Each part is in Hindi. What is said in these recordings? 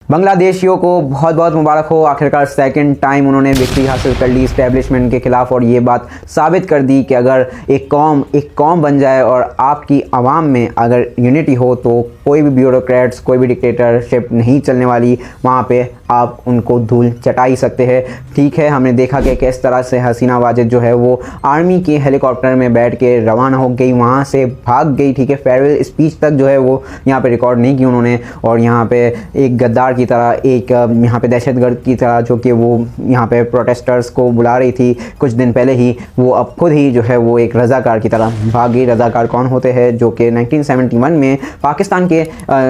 बांग्लादेशियों को बहुत बहुत मुबारक हो। आखिरकार सेकंड टाइम उन्होंने विक्ट्री हासिल कर ली इस्टेब्लिशमेंट के ख़िलाफ़ और ये बात साबित कर दी कि अगर एक कौम बन जाए और आपकी आवाम में अगर यूनिटी हो तो कोई भी ब्यूरोक्रेट्स, कोई भी डिक्टेटरशिप नहीं चलने वाली। वहाँ पे आप उनको धूल चटा ही सकते हैं। ठीक है, हमने देखा कि किस तरह से हसीना वाजिद जो है वो आर्मी के हेलीकॉप्टर में बैठ के रवाना हो गई, वहाँ से भाग गई। ठीक है, फेयरवेल स्पीच तक जो है वो यहाँ पे रिकॉर्ड नहीं की उन्होंने। और यहाँ पे एक गद्दार की तरह, एक यहाँ पे दहशतगर्द की तरह जो कि वो यहाँ पे प्रोटेस्टर्स को बुला रही थी कुछ दिन पहले ही, वो अब खुद ही जो है वो एक रज़ाकार की तरह भाग गई। रज़ाकार कौन होते हैं? जो कि 1971 में पाकिस्तान के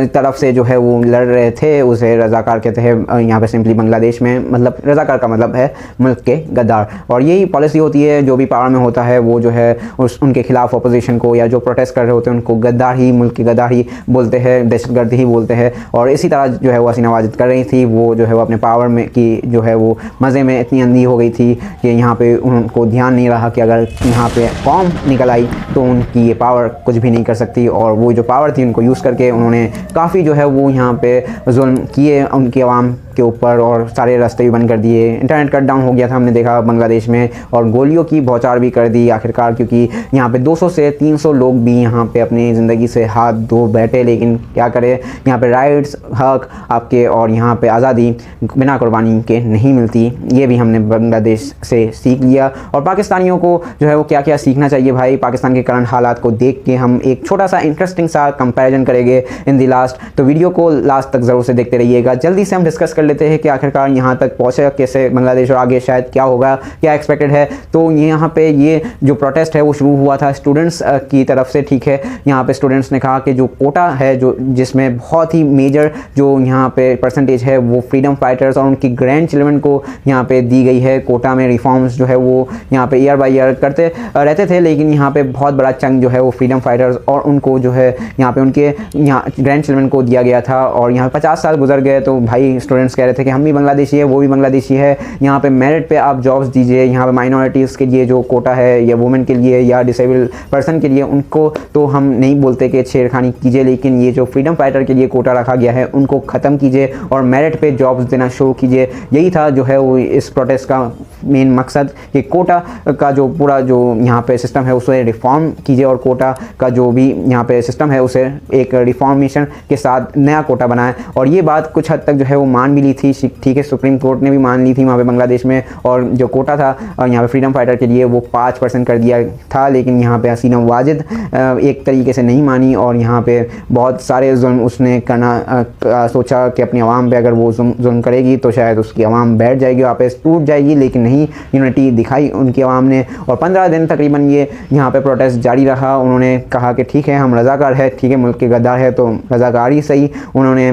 तरफ से जो है वो लड़ रहे थे, उसे रज़ाकार कहते हैं यहाँ पे सिंपली बांग्लादेश में। मतलब रज़ाकार का मतलब है मुल्क के गद्दार। और यही पॉलिसी होती है, जो भी पावर में होता है वो जो है उनके खिलाफ अपोजिशन को या जो प्रोटेस्ट कर रहे होते हैं उनको गद्दार ही, मुल्क के गद्दार ही बोलते हैं, दहशतगर्द ही बोलते हैं। और इसी तरह जो है वो हसीना वाजिद कर रही थी। वो जो है वो अपने पावर में की जो है वो मज़े में इतनी अंधी हो गई थी कि यहाँ पे उनको ध्यान नहीं रहा कि अगर यहाँ पे कौम निकल आई तो उनकी ये पावर कुछ भी नहीं कर सकती। और वो जो पावर थी उनको यूज़ करके उन्होंने काफ़ी जो है वो यहाँ पे जुल्म किए उनकी आवाम के ऊपर और सारे रास्ते भी बंद कर दिए। इंटरनेट कट डाउन हो गया था, हमने देखा बांग्लादेश में, और गोलियों की बौछार भी कर दी आखिरकार, क्योंकि यहाँ पे 200 से 300 लोग भी यहाँ पे अपनी ज़िंदगी से हाथ धो बैठे। लेकिन क्या करें, यहाँ पे राइट्स, हक आपके और यहाँ पे आज़ादी बिना कुर्बानी के नहीं मिलती। ये भी हमने बांग्लादेश से सीख लिया। और पाकिस्तानियों को जो है वो क्या क्या सीखना चाहिए भाई, पाकिस्तान के करंट हालात को देख के हम एक छोटा सा इंटरेस्टिंग सा कंपैरिजन करेंगे इन दी लास्ट। तो वीडियो को लास्ट तक ज़रूर से देखते रहिएगा। जल्दी से हम डिस्कस कर लेते हैं कि आखिरकार यहाँ तक पहुँचे कैसे बांग्लादेश और आगे शायद क्या होगा, क्या एक्सपेक्टेड है। तो यहाँ पे ये जो प्रोटेस्ट है वो शुरू हुआ था स्टूडेंट्स की तरफ से। ठीक है, यहाँ पे स्टूडेंट्स ने कहा कि जो कोटा है, जो जिसमें बहुत ही मेजर जो यहाँ पे परसेंटेज है वो फ्रीडम फाइटर्स और उनकी ग्रैंड चिल्ड्रन को यहाँ पे दी गई है। कोटा में रिफॉर्म्स जो है वो यहाँ पे ईयर बाय ईयर करते रहते थे, लेकिन यहाँ पे बहुत बड़ा चंक जो है वो फ्रीडम फाइटर्स और उनको जो है यहाँ पे उनके यहाँ ग्रैंड चिल्ड्रन को दिया गया था। और यहाँ 50 साल गुजर गए तो भाई स्टूडेंट्स कह रहे थे कि हम भी बांग्लादेशी है, वो भी बांग्लादेशी है, यहाँ पे मेरिट पे आप जॉब्स दीजिए। यहाँ पे माइनॉरिटीज़ के लिए जो कोटा है, या वुमेन के लिए या डिसेबल पर्सन के लिए, उनको तो हम नहीं बोलते कि छेड़खानी कीजिए, लेकिन ये जो फ्रीडम फाइटर के लिए कोटा रखा गया है उनको ख़त्म कीजिए और मेरिट पे जॉब्स देना शुरू कीजिए। यही था जो है वो इस प्रोटेस्ट का मेन मकसद, कि कोटा का जो पूरा जो यहाँ पे सिस्टम है उसे रिफॉर्म कीजिए और कोटा का जो भी यहाँ पे सिस्टम है उसे एक रिफॉर्मेशन के साथ नया कोटा बनाए। और ये बात कुछ हद तक जो है वो मान भी ली थी, ठीक है, सुप्रीम कोर्ट ने भी मान ली थी वहाँ पे बांग्लादेश में। और जो कोटा था यहाँ पे फ्रीडम फाइटर के लिए वो 5% कर दिया था, लेकिन यहाँ पे हसीना वाजिद एक तरीके से नहीं मानी और यहाँ पे बहुत सारे जुल्म उसने करना सोचा कि अपनी आवाम पे अगर वो जुल्म करेगी तो शायद उसकी आवाम बैठ जाएगी, वापस टूट जाएगी। लेकिन नहीं, यूनिटी दिखाई उनकी आवाम ने और 15 दिन तकरीबन ये यहाँ पे प्रोटेस्ट जारी रहा। उन्होंने कहा कि ठीक है, हम रज़ाकार है, ठीक है, मुल्क के गद्दार है तो रज़ाकार ही सही। उन्होंने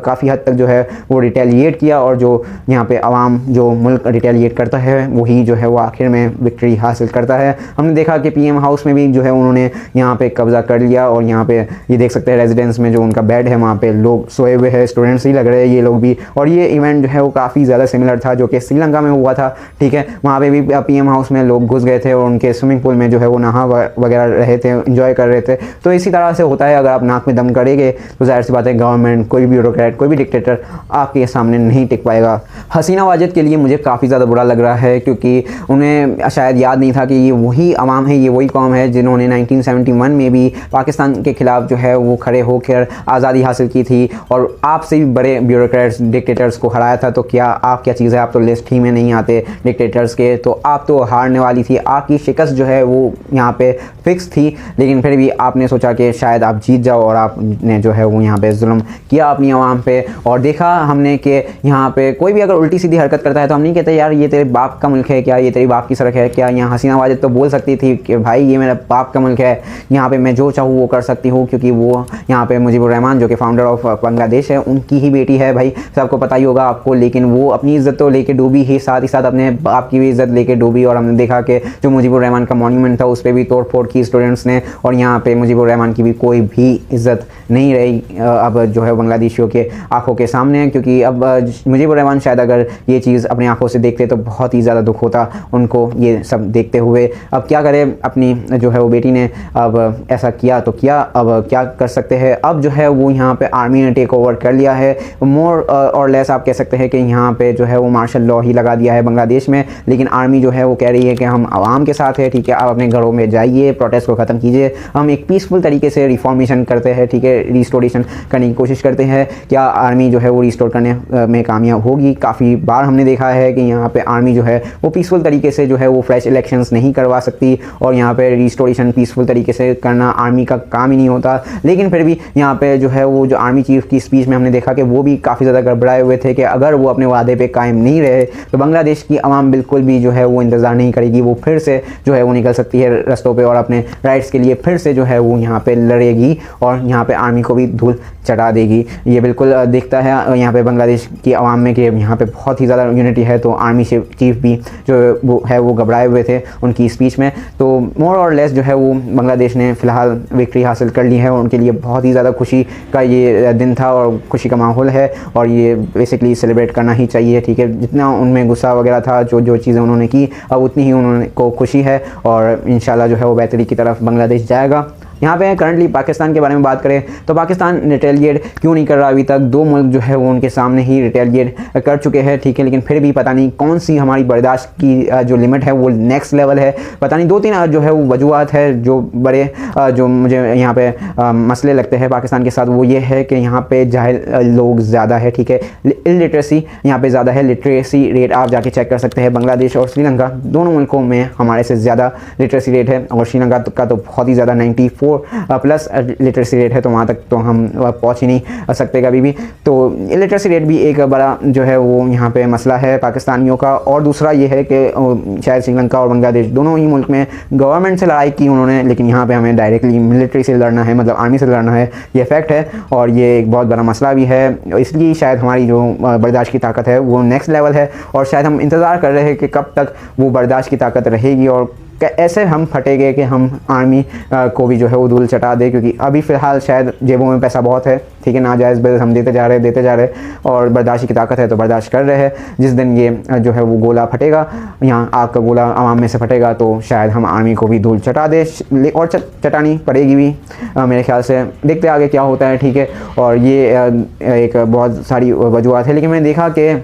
काफ़ी हद तक जो है वो रिटेलिएट किया और जो यहाँ पे आवाम, जो मुल्क रिटेलिएट करता है वही जो है वो आखिर में विक्ट्री हासिल करता है। हमने देखा कि पीएम हाउस में भी जो है उन्होंने यहाँ पे कब्ज़ा कर लिया और यहाँ पे ये देख सकते हैं रेजिडेंस में जो उनका बेड है वहाँ पे लोग सोए हुए हैं, स्टूडेंट्स ही लग रहे हैं ये लोग भी। और ये इवेंट जो है वो काफ़ी ज़्यादा सिमिलर था जो कि श्रीलंका में हुआ था। ठीक है, वहाँ पे भी पीएम हाउस में लोग घुस गए थे और उनके स्विमिंग पूल में जो है वो नहा वगैरह रहे थे, एंजॉय कर रहे थे। तो इसी तरह से होता है, अगर आप नाक में दम करेंगे तो जाहिर सी बात है गवर्नमेंट, कोई भी ब्यूरोक्रेट, कोई भी डिक्टेटर आपके सामने नहीं टिक पाएगा। हसीना वाजिद के लिए मुझे काफ़ी ज़्यादा बुरा लग रहा है, क्योंकि उन्हें शायद याद नहीं था कि ये वही आवाम है, ये वही कौम है जिन्होंने 1971 में भी पाकिस्तान के ख़िलाफ़ जो है वो खड़े होकर आज़ादी हासिल की थी और आपसे भी बड़े ब्यूरोक्रेट्स, डिक्टेटर्स को हराया था। तो क्या आप क्या चीज़ है, आप तो लिस्ट ही में नहीं आते डिक्टेटर्स के, तो आप तो हारने वाली थी। आपकी शिकस्त जो है वो यहाँ पे फिक्स थी, लेकिन फिर भी आपने सोचा कि शायद आप जीत जाओ और आपने जो है वो यहाँ पे जुल्म किया अपनी आवाम पे। और देखा हमने कि यहाँ पे कोई भी अगर उल्टी सीधी हरकत करता है तो हम नहीं कहते यार ये तेरे बाप का मुल्क है क्या, ये तेरी बाप की सड़क है क्या। यहाँ हसीना वाजिद तो बोल सकती थी कि भाई ये मेरा बाप का मुल्क है, यहाँ पे मैं जो चाहूँ वो कर सकती हूँ, क्योंकि वो यहाँ पे मुजीबुर रहमान जो कि फाउंडर ऑफ बांग्लादेश है उनकी ही बेटी है, भाई सबको पता ही होगा आपको। लेकिन वो अपनी इज़्ज़त तो लेके डूबी ही, साथ ही साथ अपने बाप की भी इज़्ज़त लेके डूबी। और हमने देखा कि जो मुजीबुर रहमान का मॉन्यूमेंट था उस पर भी तोड़ फोड़ की स्टूडेंट्स ने, और यहाँ पे मुजीबुर रहमान की भी कोई भी इज़्ज़त नहीं रही अब जो है बांग्लादेशियों के आंखों के सामने, क्योंकि अब अब मुजीबुर रहमान शायद अगर ये चीज़ अपनी आंखों से देखते तो बहुत ही ज़्यादा दुख होता उनको ये सब देखते हुए। अब क्या करें, अपनी जो है वो बेटी ने अब ऐसा किया तो किया, अब क्या कर सकते हैं। अब जो है वो यहाँ पे आर्मी ने टेक ओवर कर लिया है, मोर और लेस आप कह सकते हैं कि यहाँ पे जो है वो मार्शल लॉ ही लगा दिया है बांग्लादेश में। लेकिन आर्मी जो है वो कह रही है कि हम आवाम के साथ है, ठीक है, आप अपने घरों में जाइए, प्रोटेस्ट को ख़त्म कीजिए, हम एक पीसफुल तरीके से रिफॉर्मेशन करते हैं, ठीक है, रिस्टोरेशन करने की कोशिश करते हैं। क्या आर्मी जो है वो रिस्टोर करने में कामयाब होगी? काफ़ी बार हमने देखा है कि यहाँ पे आर्मी जो है वो पीसफुल तरीके से जो है वो फ्रेश इलेक्शंस नहीं करवा सकती, और यहाँ पे रिस्टोरेशन पीसफुल तरीके से करना आर्मी का काम ही नहीं होता। लेकिन फिर भी यहाँ पे जो है वो जो आर्मी चीफ की स्पीच में हमने देखा कि वो भी काफ़ी ज़्यादा गड़बड़ाए हुए थे कि अगर वो अपने वादे पे कायम नहीं रहे तो बांग्लादेश की आवाम बिल्कुल भी जो है वो इंतज़ार नहीं करेगी, वो फिर से जो है वो निकल सकती है रस्तों पे और अपने राइट्स के लिए फिर से जो है वो यहाँ पे लड़ेगी और यहाँ पे आर्मी को भी धूल चढ़ा देगी। ये बिल्कुल दिखता है यहाँ पे बांग्लादेश की आवाम में कि यहाँ पे बहुत ही ज़्यादा यूनिटी है। तो आर्मी चीफ भी जो वो है वो घबराए हुए थे उनकी स्पीच में। तो मोर और लेस जो है वो बांग्लादेश ने फ़िलहाल विक्ट्री हासिल कर ली है और उनके लिए बहुत ही ज़्यादा खुशी का ये दिन था और खुशी का माहौल है और ये बेसिकली सेलिब्रेट करना ही चाहिए, ठीक है। जितना उनमें गुस्सा वगैरह था, जो चीज़ें उन्होंने की, अब उतनी ही उन्होंने को खुशी है और इंशाल्लाह जो है वो बेहतरी की तरफ बांग्लादेश जाएगा। यहाँ पे करंटली पाकिस्तान के बारे में बात करें तो पाकिस्तान रिटेलिएट क्यों नहीं कर रहा अभी तक? दो मुल्क जो है वो उनके सामने ही रिटेलिएट कर चुके हैं, ठीक है, लेकिन फिर भी पता नहीं कौन सी हमारी बर्दाश्त की जो लिमिट है वो नेक्स्ट लेवल है। पता नहीं 2-3 जो है वो वजूहत है जो बड़े जो मुझे यहाँ पे मसले लगते हैं पाकिस्तान के साथ। वो ये है कि यहाँ पे जाहिल लोग ज़्यादा है, ठीक है, इलिटरेसी यहाँ पे ज़्यादा है। लिटरेसी रेट आप जाके चेक कर सकते हैं, बांग्लादेश और श्रीलंका दोनों मुल्कों में हमारे से ज़्यादा लिटरेसी रेट है और श्रीलंका का तो बहुत ही ज़्यादा 94 प्लस लिटरेसी रेट है, तो वहाँ तक तो हम पहुँच ही नहीं सकते कभी भी। तो लिटरेसी रेट भी एक बड़ा जो है वो यहाँ पे मसला है पाकिस्तानियों का। और दूसरा ये है कि शायद श्रीलंका और बांग्लादेश दोनों ही मुल्क में गवर्नमेंट से लड़ाई की उन्होंने, लेकिन यहाँ पे हमें डायरेक्टली मिलिट्री से लड़ना है, मतलब आर्मी से लड़ना है, ये फैक्ट है और ये एक बहुत बड़ा मसला भी है। इसलिए शायद हमारी जो बर्दाश्त की ताकत है वो नेक्स्ट लेवल है और शायद हम इंतज़ार कर रहे हैं कि कब तक वो बर्दाश्त की ताकत रहेगी और ऐसे हम फटेंगे कि हम आर्मी को भी जो है वो धूल चटा दे, क्योंकि अभी फ़िलहाल शायद जेबों में पैसा बहुत है, ठीक है, नाजायज़ बिल हम देते जा रहे और बर्दाश्त की ताकत है तो बर्दाश्त कर रहे हैं। जिस दिन ये जो है वो गोला फटेगा, यहाँ आग का गोला आवाम में से फटेगा, तो शायद हम आर्मी को भी धूल चटा दे और चटानी पड़ेगी भी मेरे ख्याल से। देखते आगे क्या होता है, ठीक है। और ये एक बहुत सारी वजूहत है, लेकिन मैंने देखा कि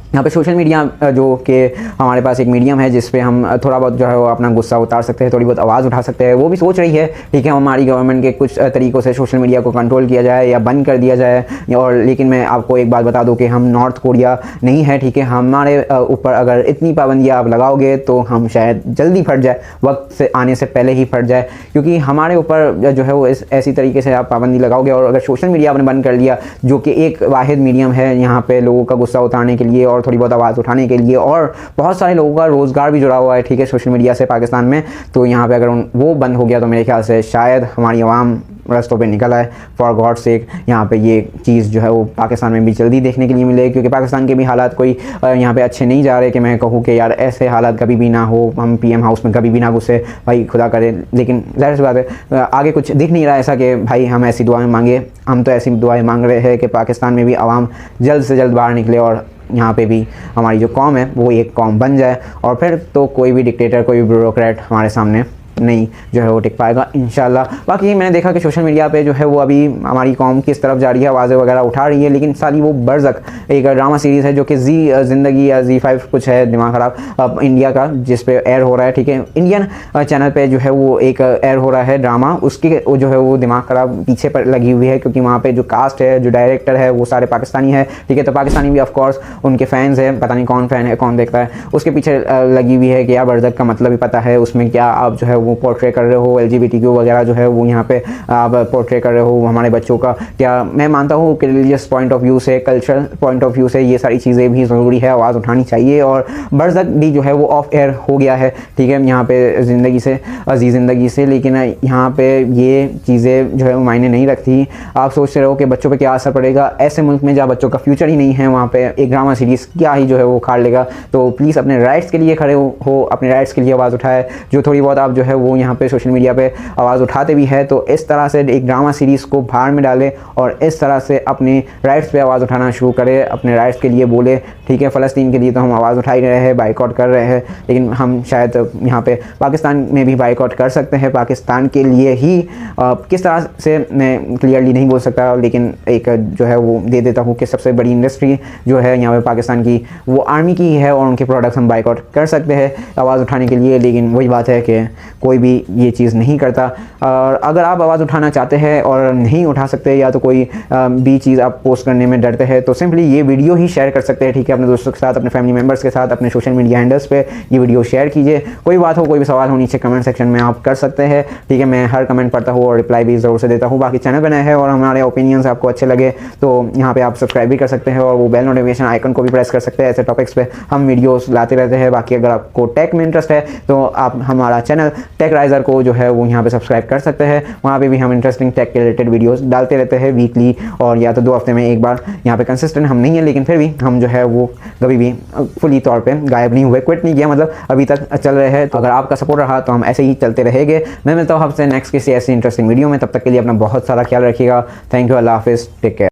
यहाँ पे सोशल मीडिया जो कि हमारे पास एक मीडियम है जिस पे हम थोड़ा बहुत जो है वो अपना गुस्सा उतार सकते हैं, थोड़ी बहुत आवाज़ उठा सकते हैं, वो भी सोच रही है, ठीक है, हमारी गवर्नमेंट के कुछ तरीक़ों से सोशल मीडिया को कंट्रोल किया जाए या बंद कर दिया जाए। और लेकिन मैं आपको एक बात बता दूं कि हम नॉर्थ कोरिया नहीं है, ठीक है। हमारे ऊपर अगर इतनी पाबंदियाँ आप लगाओगे तो हम शायद जल्दी फट जाए, वक्त से आने से पहले ही फट जाए, क्योंकि हमारे ऊपर जो है वो ऐसी तरीके से आप पाबंदी लगाओगे। और अगर सोशल मीडिया आपने बंद कर लिया, जो कि एक वाहिद मीडियम है यहाँ पर लोगों का गुस्सा उतारने के लिए और थोड़ी बहुत आवाज़ उठाने के लिए, और बहुत सारे लोगों का रोज़गार भी जुड़ा हुआ है, ठीक है, सोशल मीडिया से पाकिस्तान में। तो यहाँ पे अगर वो बंद हो गया तो मेरे ख्याल से शायद हमारी आवाम रस्तों पे निकल आए। फॉर गॉड सेक यहाँ पे ये चीज़ जो है वो पाकिस्तान में भी जल्दी देखने के लिए मिले, क्योंकि पाकिस्तान के भी हालात कोई यहाँ पे अच्छे नहीं जा रहे कि मैं कहूँ कि यार ऐसे हालात कभी भी ना हो, हम PM हाउस में कभी भी ना घुसे, भाई खुदा करे। लेकिन जाहिर सी बात है आगे कुछ दिख नहीं रहा ऐसा कि भाई हम ऐसी दुआएँ मांगे। हम तो ऐसी दुआएँ मांग रहे हैं कि पाकिस्तान में भी आवाम जल्द से जल्द बाहर निकले और यहाँ पे भी हमारी जो कौम है वो एक कौम बन जाए, और फिर तो कोई भी डिक्टेटर, कोई भी ब्यूरोक्रेट हमारे सामने नहीं जो है वो टिक पाएगा इंशाल्लाह। बाकी मैंने देखा कि सोशल मीडिया पे जो है वो अभी हमारी कौम किस तरफ जा रही है, आवाज़ें वगैरह उठा रही है, लेकिन सारी वो बरज़क एक ड्रामा सीरीज़ है जो कि ज़िंदगी या Z5 कुछ है, दिमाग ख़राब इंडिया का, जिस पे एयर हो रहा है, ठीक है, इंडियन चैनल पे जो है वो एक एयर हो रहा है ड्रामा, उसकी जो है वो दिमाग ख़राब पीछे पर लगी हुई है, क्योंकि वहाँ पर जो कास्ट है, जो डायरेक्टर है वो सारे पाकिस्तानी है, ठीक है। तो पाकिस्तानी भी ऑफकोर्स उनके फ़ैन्स हैं, पता नहीं कौन फ़ैन है कौन देखता है, उसके पीछे लगी हुई है कि यार बरज़क का मतलब भी पता है, उसमें क्या आप जो है वो पोर्ट्रे कर रहे हो, LGBTQ वगैरह जो है वो यहाँ पे आप पोर्ट्रे कर रहे हो हमारे बच्चों का। क्या मैं मानता हूँ कि रिलीजियस पॉइंट ऑफ व्यू से, कल्चरल पॉइंट ऑफ व्यू से ये सारी चीज़ें भी ज़रूरी है, आवाज़ उठानी चाहिए। और बरज़क भी जो है वो ऑफ एयर हो गया है, ठीक है, यहाँ पे ज़िंदगी से, अजीज़ ज़िंदगी से, लेकिन यहाँ पे ये चीज़ें जो है वो मायने नहीं रखती। आप सोचते रहो कि बच्चों पे क्या असर पड़ेगा, ऐसे मुल्क में जहाँ बच्चों का फ्यूचर ही नहीं है, वहाँ पे एक ड्रामा सीरीज़ क्या ही जो है वो उखाड़ लेगा। तो प्लीज़ अपने राइट्स के लिए खड़े हो, अपने राइट्स के लिए आवाज़ उठाए। जो थोड़ी बहुत आप जो है वो यहाँ पे सोशल मीडिया पे आवाज़ उठाते भी है। तो इस तरह से एक ड्रामा सीरीज़ को भाड़ में डाले और इस तरह से अपने राइट्स पे आवाज़ उठाना शुरू करे, अपने राइट्स के लिए बोले। ठीक है, फ़लस्तीन के लिए तो हम आवाज़ उठा ही रहे हैं, बाइकआउट कर रहे हैं, लेकिन हम शायद यहाँ पे पाकिस्तान में भी बाइकआउट कर सकते हैं। पाकिस्तान के लिए ही किस तरह से मैं क्लियरली नहीं बोल सकता, लेकिन एक जो है वो दे देता हूँ कि सबसे बड़ी इंडस्ट्री जो है यहाँ पे पाकिस्तान की वो आर्मी की है और उनके प्रोडक्ट्स हम बाइकआउट कर सकते हैं आवाज़ उठाने के लिए। लेकिन वही बात है कि कोई भी ये चीज़ नहीं करता। और अगर आप आवाज़ उठाना चाहते हैं और नहीं उठा सकते या तो कोई भी चीज़ आप पोस्ट करने में डरते हैं तो सिंपली ये वीडियो ही शेयर कर सकते हैं। ठीक है, अपने दोस्तों के साथ, अपने फैमिली मेम्बर्स के साथ, अपने सोशल मीडिया हैंडल्स पे ये वीडियो शेयर कीजिए। कोई बात हो, कोई भी सवाल हो, नीचे कमेंट सेक्शन में आप कर सकते हैं। ठीक है, मैं हर कमेंट पढ़ता हूँ और रिप्लाई भी ज़रूर से देता हूँ। बाकी चैनल बना है और हमारे ओपिनियंस आपको अच्छे लगे तो यहाँ पे आप सब्सक्राइब भी कर सकते हैं और वो बेल नोटिफिकेशन आइकन को भी प्रेस कर सकते हैं। ऐसे टॉपिक्स पे हम वीडियोस लाते रहते हैं। बाकी अगर आपको टेक में इंटरेस्ट है तो आप हमारा चैनल टेक राइजर को जो है वो यहाँ पे सब्सक्राइब कर सकते हैं। वहाँ पे भी हम इंटरेस्टिंग टेक के रिलेटेड वीडियोस डालते रहते हैं वीकली और या तो 2 हफ्ते में एक बार। यहाँ पे कंसिस्टेंट हम नहीं है, लेकिन फिर भी हम जो है वो कभी भी फुली तौर पे गायब नहीं हुए, क्विट नहीं किया, मतलब अभी तक चल रहे हैं। तो अगर आपका सपोर्ट रहा तो हम ऐसे ही चलते रहेंगे। मैं मिलता हूँ आपसे नेक्स्ट किसी ऐसी इंटरेस्टिंग वीडियो में। तब तक के लिए अपना बहुत सारा ख्याल रखिएगा। थैंक यू, अल्लाह हाफिज़, टेक केयर।